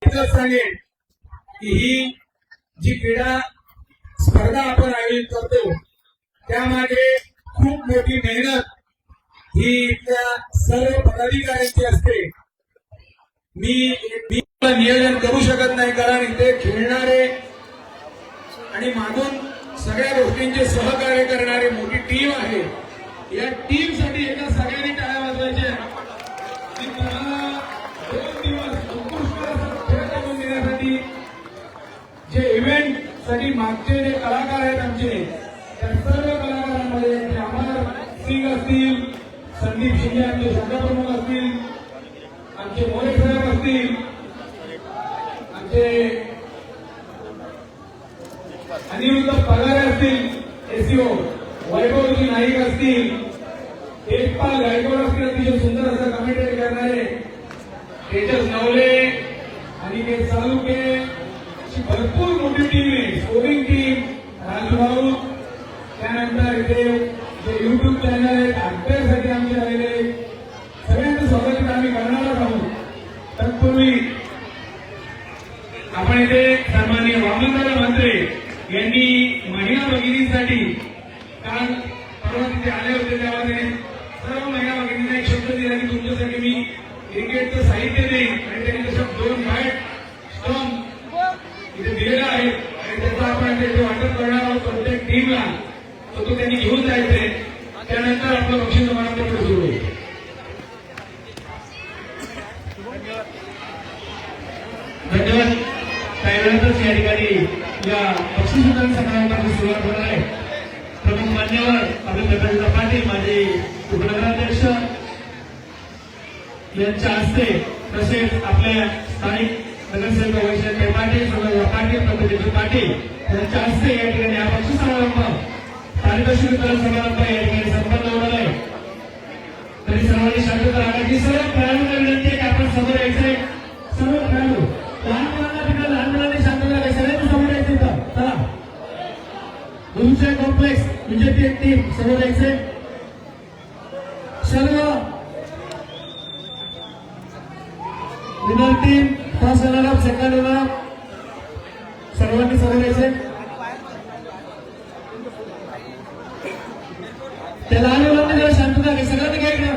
इतकंच सांगेन की ही जी क्रीडा स्पर्धा आपण आयोजित करतो त्यामागे खूप मोठी मेहनत ही इथल्या सर्व पदाधिकाऱ्यांची असते. मी नियोजन करू शकत नाही कारण इथे खेळणारे आणि मागून सगळ्या गोष्टींचे सहकार्य करणारी मोठी टीम आहे. या टीम साठी एकदा सगळ्यांनी टाळ्या वाजवायच्या. मी तुम्हाला 2 दिवस उत्कृष्ट खेळ करून देण्यासाठी जे इव्हेंट साठी मागचे जे कलाकार आहेत आमचे त्या सर्व कलाकारांमध्ये अमर सिंग असतील, संदीप शिंदे आमचे शाखाप्रमुख असतील, आमचे मोरे साहेब असतील, आमचे अनिरुद्ध पगारे असतील, एसीओ वैभवजी नाईक असतील, एकपाल गायकवाड असतील, अतिशय सुंदर असं कमेंटरी करणारे तेजस नवले आणि ते चालुके अशी भरपूर मोठी टीम आहे. स्कोरिंग टीम राजभाऊ, त्यानंतर इथे जे युट्यूब चॅनल आहेत अभ्यासाठी आमचे आलेले सगळ्यांचं स्वागत आम्ही करणारच आहोत. तत्पूर्वी आपण इथे सन्माननीय वामनदादा मंत्रे यांनी महिला भगिनींसाठी काल परवा तिथे आले होते तेव्हा त्यांनी सर्व महिला भगिनींना एक शब्द दिला की तुमच्यासाठी मी क्रिकेटचं साहित्य देईन आणि त्यांनी तसं 2 बॅट स्टंप इथे दिलेला आहे आणि त्याचा आपण ते वाटप करणार आहोत प्रत्येक टीमला. तो त्यांनी घेऊन जायचंय. त्यानंतर आपलं बक्षीस समारंभ सुरू होईल. धन्यवाद. काही वेळातच या ठिकाणी या बक्षीस वितरण समारंभाची सुरुवात होणार आहे. प्रमुख मान्यवर आपले प्रकाशदा पाटील माझे उपनगराध्यक्ष यांच्या हस्ते तसेच आपल्या स्थानिक नगरसेवक वैशाली पाटील, सुरेश पाटील, प्रभुदेव पाटील यांच्या हस्ते या ठिकाणी हा बक्षीस समारंभ पारितोषिक वितरण समारंभ या ठिकाणी संपन्न होणार आहे. तरी सर्वांनी शांतता राखायची. सर्व खेळाडूंना विनंती आहे की आपण समोर यायचंय. सर्व खेळाडू लहान मुलांनी शांतता राखायची. सगळ्यांनी समोर यायचं. चला दुसरे कॉम्प्लेक्स विजेती टीम समोर यायचे. सर्व winner team first runner up, second runner up सर्वांनी समोर यायचे. त्या लहान मुलांनी जरा शांतता घ्या. सगळ्यांनी काय घ्या.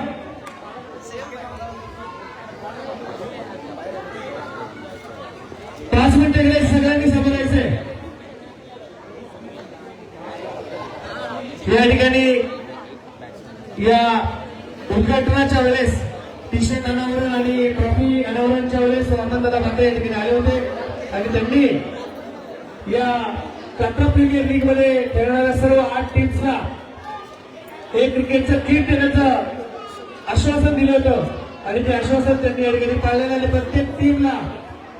पाच मिनिटं गेले. सगळ्यांनी समोर यायचंय. या ठिकाणी या उद्घाटनाच्या वेळेस टी-शर्ट अनावरण आणि ट्रॉफी अनावरणच्या वेळेस वामनदादा पाटील या ठिकाणी आले होते आणि त्यांनी या कटरा प्रीमियर लीग मध्ये खेळणाऱ्या सर्व 8 टीम्सला एक क्रिकेटचं किट देण्याचं आश्वासन दिलं होतं आणि ते आश्वासन त्यांनी या ठिकाणी पाळलेलं आहे. प्रत्येक टीमला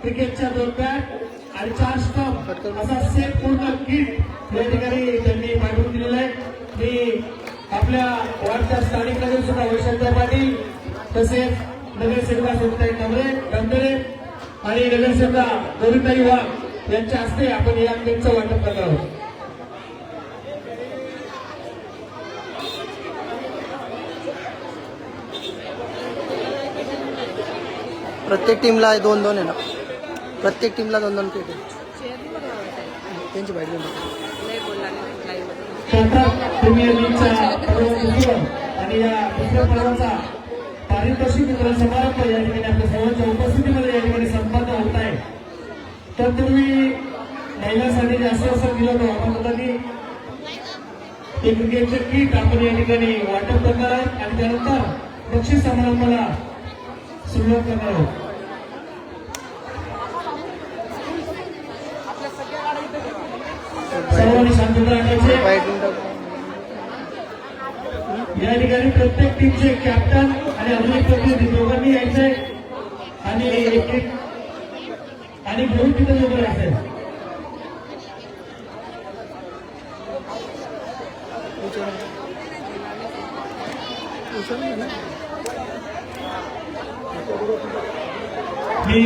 क्रिकेटच्या 2 बॅट आणि 4 स्टंप असा सेट पूर्ण किट या ठिकाणी त्यांनी पाठवून दिलेलं आहे. मी आपल्या वार्डच्या स्थानिक नगरसेवक वैशाली पाटील तसेच नगरसेवका सुनीताई डमरे आणि नगरसेवका गोविंदाई वाघ यांच्या हस्ते आपण या किटचं वाटप करणार आहोत. प्रत्येक टीमला 2-2 आहे ना. प्रत्येक टीमला 2-2 किट आहे. त्यांची बाईट घेऊन प्रीमियर लीगचा आणि या दुसऱ्या पर्वाचा पारितोषिक वितरण समारंभ या ठिकाणी आपल्या सर्वांच्या उपस्थितीमध्ये या ठिकाणी संपन्न होत आहे. तत्पूर्वी महिलांसाठी जे आश्वासन दिलं होतं वामनदादांनी ते क्रिकेटचे किट आपण या ठिकाणी वाटप करणार आहोत आणि त्यानंतर बक्षीस समारंभाला सुरुवात करणार आहोत. सर्वांनी शांतता राखायची. या ठिकाणी प्रत्येक टीमचे कॅप्टन आणि अजून एक प्रतिनिधी दोघांनी यायचंय आणि एक आणि घेऊन तिथे उभं राहायचंय. मी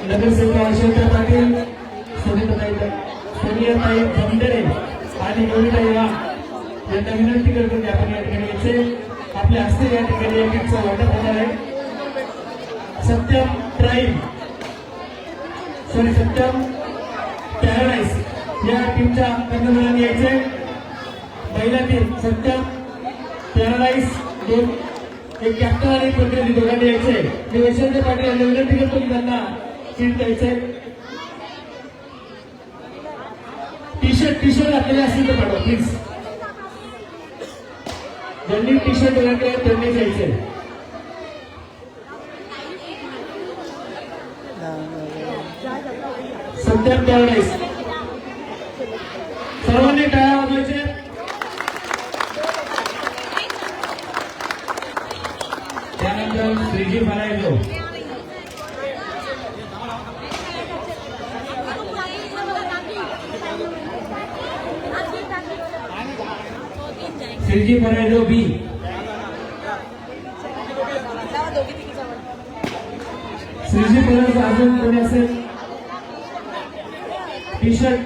नगरसेवक वैशाली पाटील, सोनियाताई धमडरे आणि गोविंदाई वाघ यांना विनंती करतो की आपण या ठिकाणी यायचे. आपल्या हस्ते या ठिकाणी किटचं वाटप होणार आहे. Satyam prime sorry Satyam paradise या टीमच्या कर्णधारांनी यायचे. पहिल्या टीम सत्यम पॅराडाईज दोन एक कॅप्टन आणि प्रतिनिधी दोघांनी यायचे. मी यशवंत पाटील यांना विनंती करतो की त्यांना सीट द्यायचे. टी शर्ट घातलेले असतील तर पाठवा प्लीज. ज्यांनी टी शर्ट घातले त्यांनी जायचे. सत्यम पॅराडाईज सर्वांनी टाळ्या वाजवायचे. त्यानंतर श्रीजी भरायचो. श्रीजी भरायचो बी. श्रीजी भरायचो अजून कोणी असेल टी शर्ट.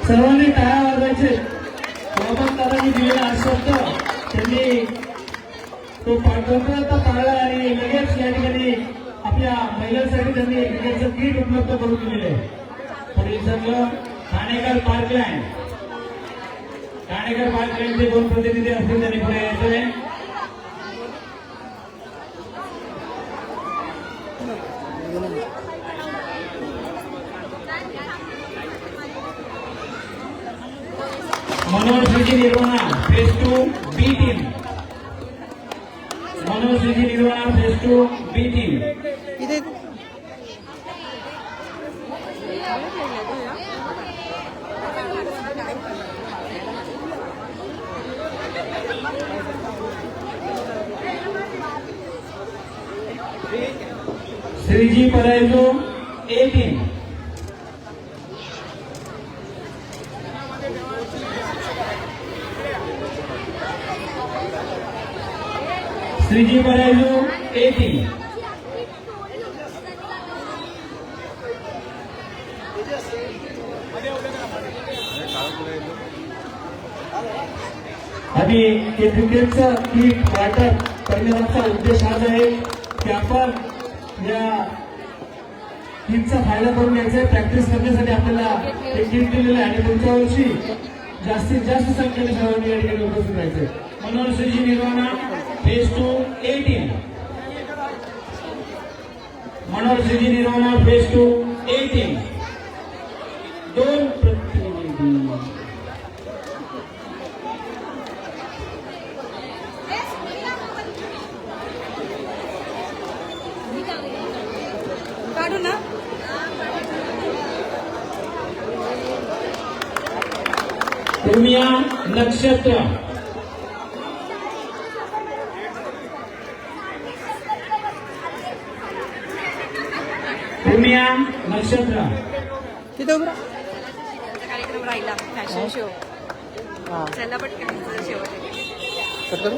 सर्वांनी टाळ्या वाजवायचे. दादांनी दिलेला आश्वासन त्यांनी तो पाठवता पाळला आणि लगेच या ठिकाणी आपल्या महिलांसाठी त्यांनी क्रिकेटचं किट उपलब्ध करून दिलेलं आहे. पुढील संघ ठाणेकर पार्कलँड. ठाणेकर पार्कलँडचे दोन प्रतिनिधी असतील त्यांनी पुढे यायचे. मनोहर श्रीजी निर्वाणा फेज 2 बी टीम. मनोहर श्रीजी निर्वाणा फेज 2 बी टीम. इथे श्रीजी परायजो ए टीम. श्रीजी परायजो ए टीम. आणि हे क्रिकेटचं किट वाटप करण्याचा उद्देश हाच आहे की आपण या टीमचा फायदा करून घ्यायचा आहे. प्रॅक्टिस करण्यासाठी आपल्याला हे किट दिलेलं आहे आणि पुढच्या वर्षी जास्तीत जास्त संख्येने सर्वांनी या ठिकाणी उपस्थित राहायचे. मनोहर श्रीजी निर्वाणा फेज 2 ए टीम. मनोहर श्रीजी निर्वाणा फेज 2 ए टीम. दोन प्रतिनिधी काढू ना. उमिया नक्षत्र. उमिया नक्षत्र. तिथे उभं राहा. कार्यक्रम राहिला फॅशन शो. हा चला पटकन शेवट. कट करू.